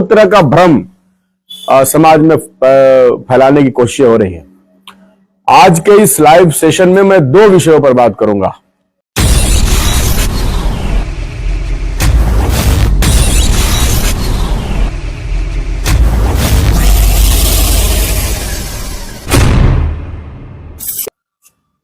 बहुत तरह का भ्रम समाज में फैलाने की कोशिशें हो रही हैं। आज के इस लाइव सेशन में मैं दो विषयों पर बात करूंगा।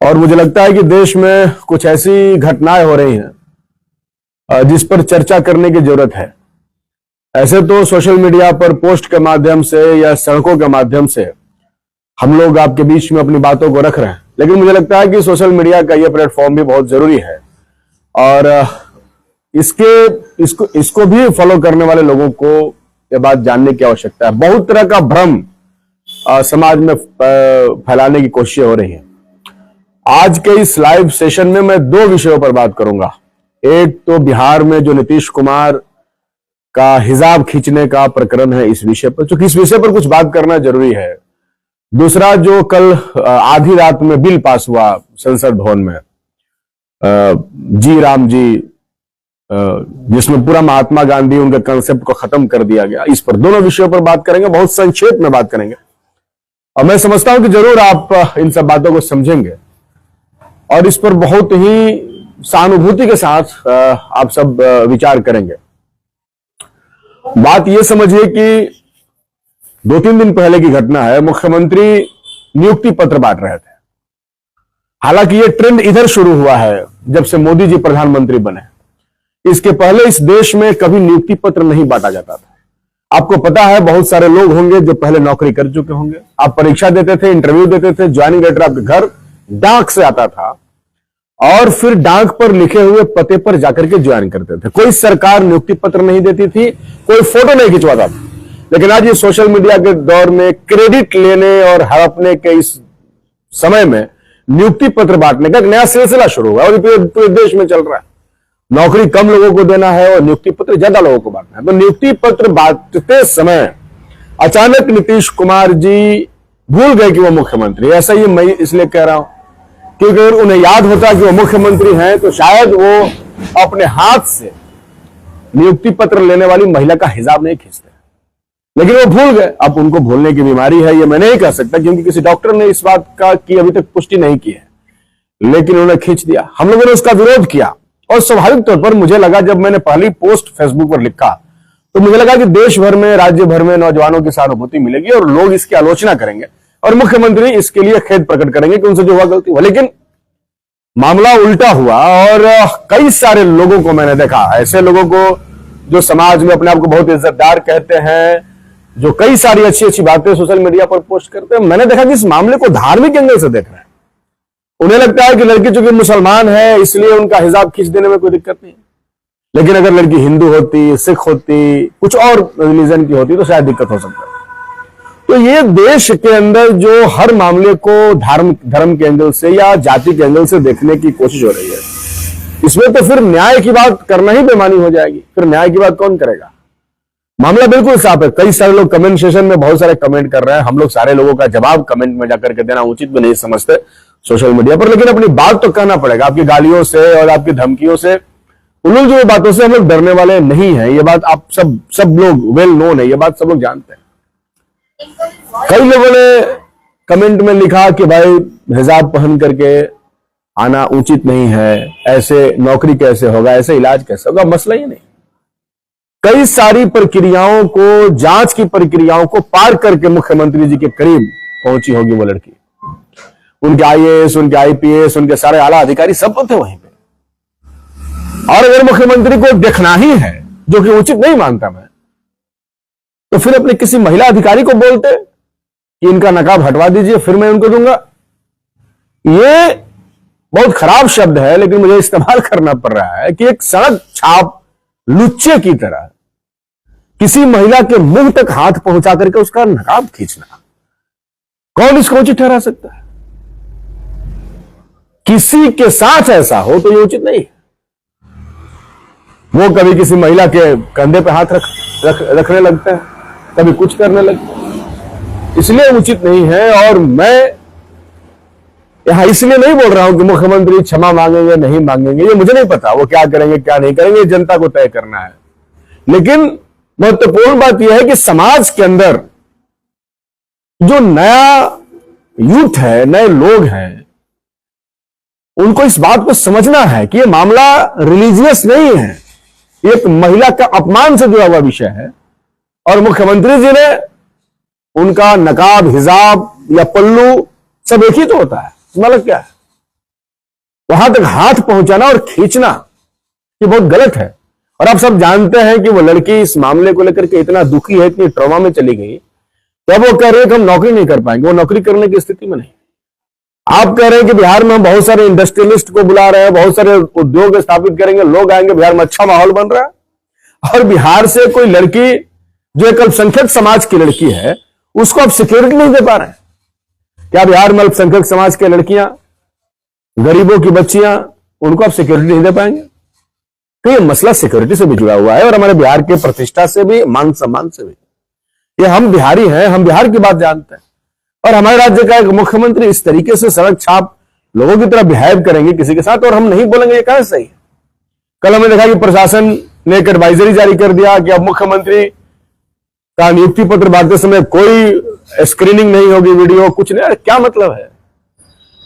और मुझे लगता है कि देश में कुछ ऐसी घटनाएं हो रही हैं जिस पर चर्चा करने की जरूरत है। ऐसे तो सोशल मीडिया पर पोस्ट के माध्यम से या सड़कों के माध्यम से हम लोग आपके बीच में अपनी बातों को रख रहे हैं, लेकिन मुझे लगता है कि सोशल मीडिया का यह प्लेटफॉर्म भी बहुत जरूरी है और इसको भी फॉलो करने वाले लोगों को यह बात जानने की आवश्यकता है। बहुत तरह का भ्रम समाज में फैलाने की कोशिशें हो रही हैं। आज के इस लाइव सेशन में मैं दो विषयों पर बात करूंगा। एक तो बिहार में जो नीतीश कुमार का हिजाब खींचने का प्रकरण है, इस विषय पर, क्योंकि इस विषय पर कुछ बात करना जरूरी है। दूसरा, जो कल आधी रात में बिल पास हुआ संसद भवन में, जी राम जी, जिसमें पूरा महात्मा गांधी उनके कंसेप्ट को खत्म कर दिया गया, इस पर दोनों विषयों पर बात करेंगे। बहुत संक्षेप में बात करेंगे और मैं समझता हूं कि जरूर आप इन सब बातों को समझेंगे और इस पर बहुत ही सहानुभूति के साथ आप सब विचार करेंगे। बात यह समझिए कि 2-3 दिन पहले की घटना है। मुख्यमंत्री नियुक्ति पत्र बांट रहे थे। हालांकि यह ट्रेंड इधर शुरू हुआ है जब से मोदी जी प्रधानमंत्री बने। इसके पहले इस देश में कभी नियुक्ति पत्र नहीं बांटा जाता था। आपको पता है, बहुत सारे लोग होंगे जो पहले नौकरी कर चुके होंगे। आप परीक्षा देते थे, इंटरव्यू देते थे, ज्वाइनिंग लेटर आपके घर डाक से आता था और फिर डाक पर लिखे हुए पते पर जाकर के ज्वाइन करते थे। कोई सरकार नियुक्ति पत्र नहीं देती थी, कोई फोटो नहीं खिंचवाता था। लेकिन आज ये सोशल मीडिया के दौर में क्रेडिट लेने और हड़पने के इस समय में नियुक्ति पत्र बांटने का एक नया सिलसिला शुरू हुआ और पूरे देश में चल रहा है। नौकरी कम लोगों को देना है और नियुक्ति पत्र ज्यादा लोगों को बांटना है। तो नियुक्ति पत्र बांटते समय अचानक नीतीश कुमार जी भूल गए कि वो मुख्यमंत्री। ऐसा ही मैं इसलिए कह रहा हूं क्योंकि अगर उन्हें याद होता कि वो मुख्यमंत्री हैं तो शायद वो अपने हाथ से नियुक्ति पत्र लेने वाली महिला का हिजाब नहीं खींचते, लेकिन वो भूल गए। अब उनको भूलने की बीमारी है, ये मैं नहीं कह सकता क्योंकि किसी डॉक्टर ने इस बात का की अभी तक पुष्टि नहीं की है, लेकिन उन्होंने खींच दिया। हम लोगों ने उसका विरोध किया और स्वाभाविक तौर पर मुझे लगा, जब मैंने पहली पोस्ट फेसबुक पर लिखा तो मुझे लगा कि देश भर में, राज्य भर में नौजवानों की सहानुभूति मिलेगी और लोग इसकी आलोचना करेंगे और मुख्यमंत्री इसके लिए खेद प्रकट करेंगे कि उनसे जो हुआ गलती हुआ। लेकिन मामला उल्टा हुआ और कई सारे लोगों को मैंने देखा, ऐसे लोगों को जो समाज में अपने आप को बहुत इज्जतदार कहते हैं, जो कई सारी अच्छी अच्छी बातें सोशल मीडिया पर पोस्ट करते हैं। मैंने देखा कि इस मामले को धार्मिक एंगल से देख रहे हैं। उन्हें लगता है कि लड़की चूंकि मुसलमान है इसलिए उनका हिजाब खींच देने में कोई दिक्कत नहीं, लेकिन अगर लड़की हिंदू होती, सिख होती, कुछ और रिलीजन की होती तो शायद दिक्कत हो सकता है। तो ये देश के अंदर जो हर मामले को धर्म के एंगल से या जाति के एंगल से देखने की कोशिश हो रही है, इसमें तो फिर न्याय की बात करना ही बेमानी हो जाएगी। फिर न्याय की बात कौन करेगा? मामला बिल्कुल साफ है। कई सारे लोग कमेंट सेशन में बहुत सारे कमेंट कर रहे हैं। हम लोग सारे लोगों का जवाब कमेंट में जाकर के देना उचित भी नहीं समझते सोशल मीडिया पर, लेकिन अपनी बात तो कहना पड़ेगा। आपकी गालियों से और आपकी धमकियों से, उन जो बातों से हम लोग डरने वाले नहीं है। ये बात आप सब लोग वेल नोन है, ये बात सब लोग जानते हैं। कई लोगों ने कमेंट में लिखा कि भाई हिजाब पहन करके आना उचित नहीं है, ऐसे नौकरी कैसे होगा, ऐसे इलाज कैसे होगा। मसला ही नहीं, कई सारी प्रक्रियाओं को, जांच की प्रक्रियाओं को पार करके मुख्यमंत्री जी के करीब पहुंची होगी वो लड़की। उनके आईएएस, उनके आईपीएस, उनके सारे आला अधिकारी सब थे वहीं पे। और अगर मुख्यमंत्री को देखना ही है, जो कि उचित नहीं मानता मैं, तो फिर अपने किसी महिला अधिकारी को बोलते कि इनका नकाब हटवा दीजिए, फिर मैं उनको दूंगा। ये बहुत खराब शब्द है, लेकिन मुझे इस्तेमाल करना पड़ रहा है कि एक सड़क छाप लुच्चे की तरह किसी महिला के मुंह तक हाथ पहुंचा करके उसका नकाब खींचना, कौन इसको उचित ठहरा सकता है? किसी के साथ ऐसा हो तो ये उचित नहीं। वो कभी किसी महिला के कंधे पे हाथ रखने लगते हैं, कभी कुछ करने लगते हैं, इसलिए उचित नहीं है। और मैं यहां इसलिए नहीं बोल रहा हूं कि मुख्यमंत्री क्षमा मांगेंगे नहीं मांगेंगे, ये मुझे नहीं पता वो क्या करेंगे क्या नहीं करेंगे, जनता को तय करना है। लेकिन महत्वपूर्ण बात यह है कि समाज के अंदर जो नया यूथ है, नए लोग हैं, उनको इस बात को समझना है कि यह मामला रिलीजियस नहीं है, ये एक महिला का अपमान से जुड़ा हुआ विषय है। और मुख्यमंत्री जी ने उनका नकाब, हिजाब या पल्लू सब एक ही तो होता है, मतलब क्या है, वहां तक हाथ पहुंचाना और खींचना ये बहुत गलत है। और आप सब जानते हैं कि वो लड़की इस मामले को लेकर के इतना दुखी है, इतनी ट्रॉमा में चली गई, तब वो कह रहे हैं कि हम नौकरी नहीं कर पाएंगे, वो नौकरी करने की स्थिति में नहीं। आप कह रहे हैं कि बिहार में हम बहुत सारे इंडस्ट्रियलिस्ट को बुला रहे हैं, बहुत सारे उद्योग स्थापित करेंगे, लोग आएंगे, बिहार में अच्छा माहौल बन रहा है, और बिहार से कोई लड़की जो एक अल्पसंख्यक समाज की लड़की है उसको आप सिक्योरिटी नहीं दे पा रहे हैं। क्या बिहार में अल्पसंख्यक समाज की लड़कियां, गरीबों की बच्चियां, उनको आप सिक्योरिटी नहीं दे पाएंगे? तो ये मसला सिक्योरिटी से भी जुड़ा हुआ है और हमारे बिहार के प्रतिष्ठा से भी, मान सम्मान से भी। ये हम बिहारी हैं, हम बिहार की बात जानते हैं, और हमारे राज्य का एक मुख्यमंत्री इस तरीके से सड़क छाप लोगों की तरह बिहेव करेंगे किसी के साथ, और हम नहीं बोलेंगे, ये कहां सही है? कल हमने देखा कि प्रशासन ने एक एडवाइजरी जारी कर दिया कि अब मुख्यमंत्री का नियुक्ति पत्र बांटते समय कोई स्क्रीनिंग नहीं होगी, वीडियो कुछ नहीं। क्या मतलब है?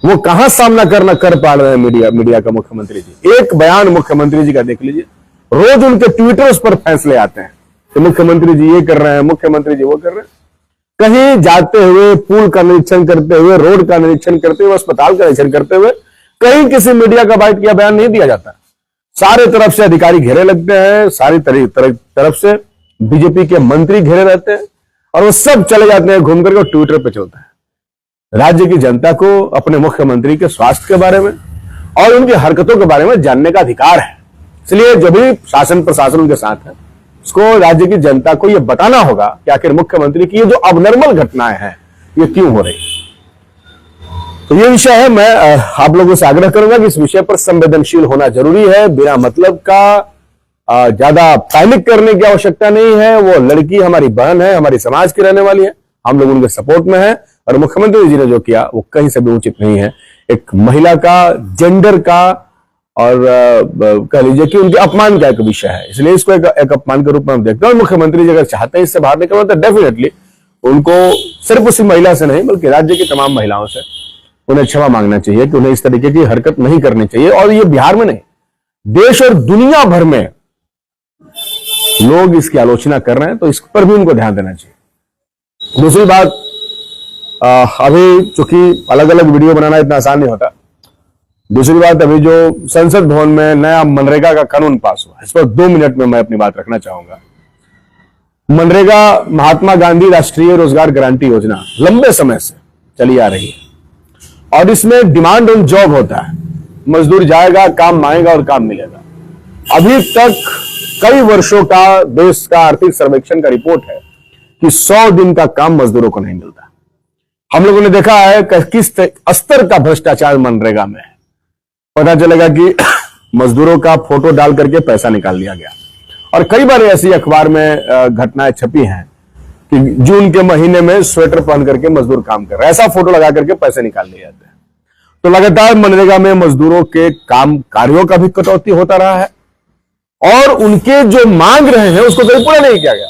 वो कहां सामना कर पा रहे हैं मीडिया का मुख्यमंत्री जी? एक बयान मुख्यमंत्री जी का देख लीजिए, रोज उनके ट्विटर्स पर फैसले आते हैं कि मुख्यमंत्री जी ये कर रहे हैं, मुख्यमंत्री जी वो कर रहे हैं। कहीं जाते हुए पुल का निरीक्षण करते हुए, रोड का निरीक्षण करते हुए, अस्पताल का निरीक्षण करते हुए कहीं किसी मीडिया का बाइट या बयान नहीं दिया जाता। सारे तरफ से अधिकारी घेरे लगते हैं, सारी तरफ से बीजेपी के मंत्री घेरे रहते हैं, और वो सब चले जाते हैं घूम करके, ट्विटर पे चलता है। राज्य की जनता को अपने मुख्यमंत्री के स्वास्थ्य के बारे में और उनकी हरकतों के बारे में जानने का अधिकार है। इसलिए जो भी शासन प्रशासन उनके साथ है, उसको राज्य की जनता को यह बताना होगा कि आखिर मुख्यमंत्री की ये जो अबनॉर्मल घटनाएं हैं ये क्यों हो रही। तो ये विषय है, मैं आप लोगों से आग्रह करूंगा कि इस विषय पर संवेदनशील होना जरूरी है। बिना मतलब का ज्यादा पैनिक करने की आवश्यकता नहीं है। वो लड़की हमारी बहन है, हमारी समाज की रहने वाली है, हम लोग उनके सपोर्ट में हैं, और मुख्यमंत्री जी ने जो किया वो कहीं से भी उचित नहीं है। एक महिला का, जेंडर का, और कह लीजिए कि उनके अपमान का एक विषय है, इसलिए इसको एक अपमान के रूप में हम देखते हैं। और मुख्यमंत्री जी अगर चाहते हैं इससे बाहर निकलना तो डेफिनेटली उनको सिर्फ उसी महिला से नहीं बल्कि राज्य की तमाम महिलाओं से उन्हें क्षमा मांगना चाहिए कि उन्हें इस तरीके की हरकत नहीं करनी चाहिए। और ये बिहार में नहीं, देश और दुनिया भर में लोग इसकी आलोचना कर रहे हैं, तो इस पर भी उनको ध्यान देना चाहिए। दूसरी बात, अभी चूंकि अलग अलग वीडियो बनाना इतना आसान नहीं होता। दूसरी बात, अभी जो संसद भवन में नया मनरेगा का कानून पास हुआ, इस पर 2 मिनट में मैं अपनी बात रखना चाहूंगा। मनरेगा महात्मा गांधी राष्ट्रीय रोजगार गारंटी योजना लंबे समय से चली आ रही है, और इसमें डिमांड ऑन जॉब होता है। मजदूर जाएगा, काम मांगेगा और काम मिलेगा। अभी तक कई वर्षों का देश का आर्थिक सर्वेक्षण का रिपोर्ट है कि 100 दिन का काम मजदूरों को नहीं मिलता। हम लोगों ने देखा है कि किस स्तर का भ्रष्टाचार मनरेगा में है। पता चलेगा कि मजदूरों का फोटो डाल करके पैसा निकाल लिया गया, और कई बार ऐसी अखबार में घटनाएं छपी हैं कि जून के महीने में स्वेटर पहन करके मजदूर काम कर रहे हैं, ऐसा फोटो लगा करके पैसे निकाल लिए जाते हैं। तो लगातार मनरेगा में मजदूरों के काम कार्यों का भी कटौती होता रहा है, और उनके जो मांग रहे हैं उसको कभी पूरा नहीं किया गया।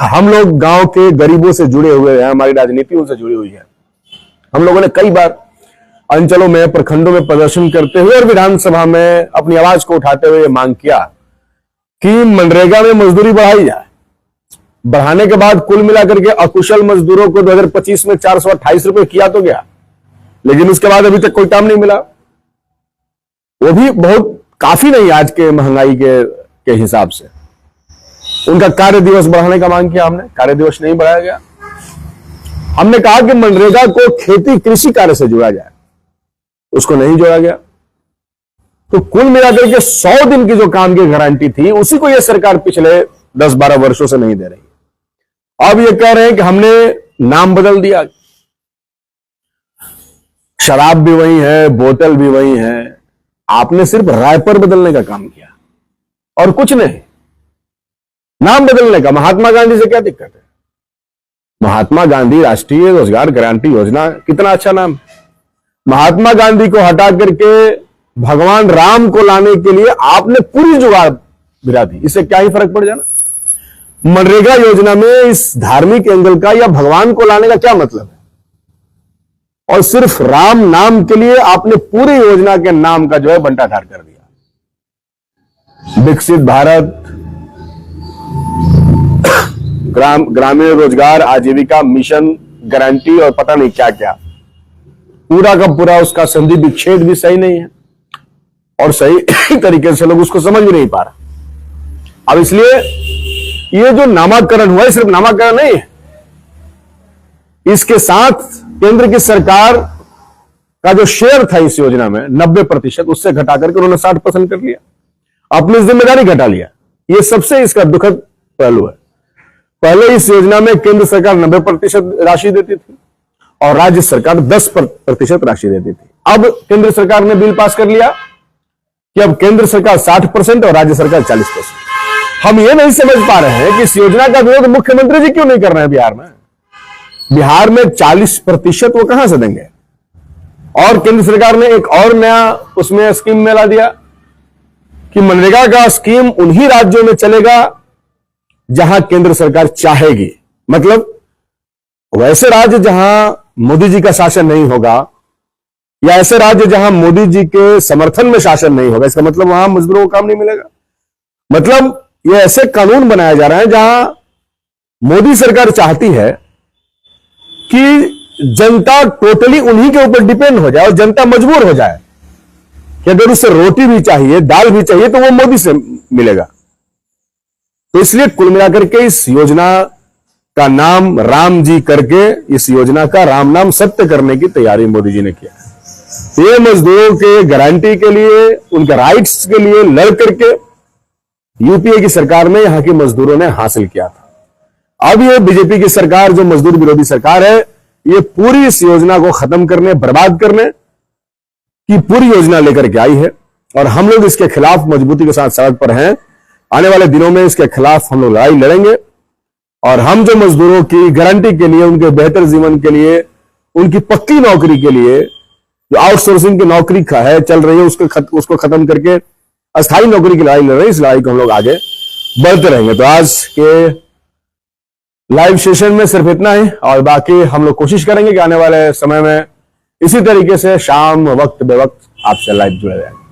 हम लोग गांव के गरीबों से जुड़े हुए हैं, हमारी राजनीति उनसे जुड़ी हुई है। हम लोगों ने कई बार अंचलों में, प्रखंडों में प्रदर्शन करते हुए और विधानसभा में अपनी आवाज को उठाते हुए मांग किया कि मनरेगा में मजदूरी बढ़ाई जाए। बढ़ाने के बाद कुल मिलाकर के अकुशल मजदूरों को 2025 में 428 रुपए किया तो गया, लेकिन उसके बाद अभी तक कोई काम नहीं मिला। वो भी बहुत काफी नहीं आज के महंगाई के हिसाब से। उनका कार्य दिवस बढ़ाने का मांग किया हमने, कार्य दिवस नहीं बढ़ाया गया। हमने कहा कि मनरेगा को खेती कृषि कार्य से जोड़ा जाए, उसको नहीं जोड़ा गया। तो कुल मिलाकर के 100 दिन की जो काम की गारंटी थी उसी को यह सरकार पिछले 10-12 वर्षों से नहीं दे रही। अब ये कह रहे हैं कि हमने नाम बदल दिया, शराब भी वही है, बोतल भी वही है, आपने सिर्फ रायपर बदलने का काम किया और कुछ नहीं, नाम बदलने का। महात्मा गांधी से क्या दिक्कत है? महात्मा गांधी राष्ट्रीय रोजगार गारंटी योजना कितना अच्छा नाम। महात्मा गांधी को हटा करके भगवान राम को लाने के लिए आपने पूरी जुगाड़ गिरा दी, इससे क्या ही फर्क पड़ जाना। मनरेगा योजना में इस धार्मिक एंगल का या भगवान को लाने का क्या मतलब है? और सिर्फ राम नाम के लिए आपने पूरी योजना के नाम का जो है बंटाधार कर दिया। विकसित भारत, ग्रामीण रोजगार आजीविका मिशन गारंटी और पता नहीं क्या क्या, पूरा का पूरा उसका संधि विच्छेद भी सही नहीं है और सही तरीके से लोग उसको समझ भी नहीं पा रहे। अब इसलिए ये जो नामाकरण हुआ है सिर्फ नामाकरण नहीं है, इसके साथ केंद्र की सरकार का जो शेयर था इस योजना में 90% उससे घटाकर के उन्होंने 60% कर लिया, अपनी जिम्मेदारी घटा लिया। ये सबसे इसका दुखद पहलू है। पहले इस योजना में केंद्र सरकार 90% राशि देती थी और राज्य सरकार 10% राशि देती थी। अब केंद्र सरकार ने बिल पास कर लिया कि अब केंद्र सरकार 60% और राज्य सरकार 40%। हम ये नहीं समझ पा रहे हैं कि इस योजना का विरोध मुख्यमंत्री जी क्यों नहीं कर रहे हैं बिहार में। बिहार में 40% वो कहां से देंगे? और केंद्र सरकार ने एक और नया उसमें स्कीम में ला दिया कि मनरेगा का स्कीम उन्हीं राज्यों में चलेगा जहां केंद्र सरकार चाहेगी। मतलब वैसे राज्य जहां मोदी जी का शासन नहीं होगा या ऐसे राज्य जहां मोदी जी के समर्थन में शासन नहीं होगा, इसका मतलब वहां मजदूरों को काम नहीं मिलेगा। मतलब ये ऐसे कानून बनाया जा रहा है जहां मोदी सरकार चाहती है कि जनता टोटली उन्हीं के ऊपर डिपेंड हो जाए और जनता मजबूर हो जाए कि अगर उसे रोटी भी चाहिए, दाल भी चाहिए तो वो मोदी से मिलेगा। तो इसलिए कुल मिलाकर के इस योजना का नाम राम जी करके इस योजना का राम नाम सत्य करने की तैयारी मोदी जी ने किया। ये मजदूरों के गारंटी के लिए, उनके राइट्स के लिए लड़ करके यूपीए की सरकार में यहां के मजदूरों ने हासिल किया था। अब ये बीजेपी की सरकार जो मजदूर विरोधी सरकार है, ये पूरी इस योजना को खत्म करने, बर्बाद करने की पूरी योजना लेकर के आई है और हम लोग इसके खिलाफ मजबूती के साथ सड़क पर हैं। आने वाले दिनों में इसके खिलाफ हम लोग लड़ाई लड़ेंगे और हम जो मजदूरों की गारंटी के लिए, उनके बेहतर जीवन के लिए, उनकी पक्की नौकरी के लिए, जो आउटसोर्सिंग की नौकरी है चल रही है उसको खत्म करके अस्थायी नौकरी की लड़ाई लड़ रहे हैं, इस लड़ाई को हम लोग आगे बढ़ते रहेंगे। तो आज के लाइव सेशन में सिर्फ इतना ही और बाकी हम लोग कोशिश करेंगे कि आने वाले समय में इसी तरीके से शाम वक्त बेवक्त आपसे लाइव जुड़े रहें।